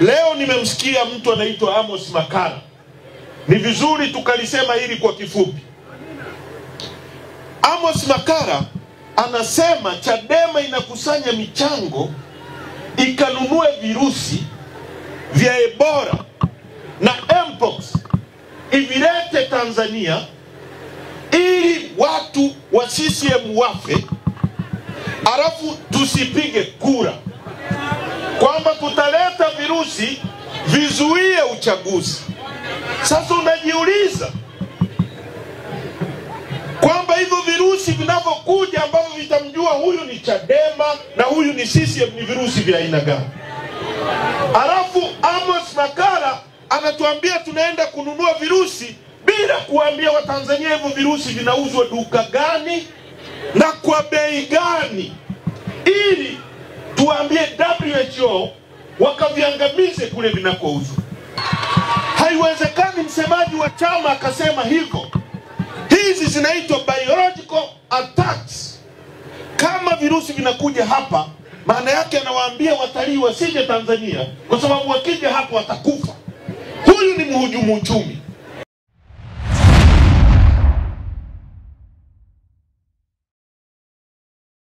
Leo nimemsikia mtu anaitwa Amos Makalla. Ni vizuri tukalisema hili kwa kifupi. Amos Makalla anasema Chadema inakusanya michango ikanunue virusi vya Ebola na Mpox ivilete Tanzania ili watu wa CCM wafe, alafu tusipige kura, kwamba tutaleta virusi vizuie uchaguzi. Sasa unajiuliza kwamba hivyo virusi vinavyokuja ambavyo vitamjua huyu ni Chadema na huyu ni CCM ni virusi vya aina gani? Alafu Amos Makalla anatuambia tunaenda kununua virusi bila kuambia Watanzania hivyo virusi vinauzwa duka gani na kwa bei gani, ili tuambie WHO wakaviangamize kule vinakouzwa. Haiwezekani msemaji wa chama akasema hivyo. Hizi zinaitwa biological attacks. Kama virusi vinakuja hapa, maana yake anawaambia watalii wasije Tanzania, kwa sababu wakija hapo watakufa. Huyu ni mhujumu uchumi.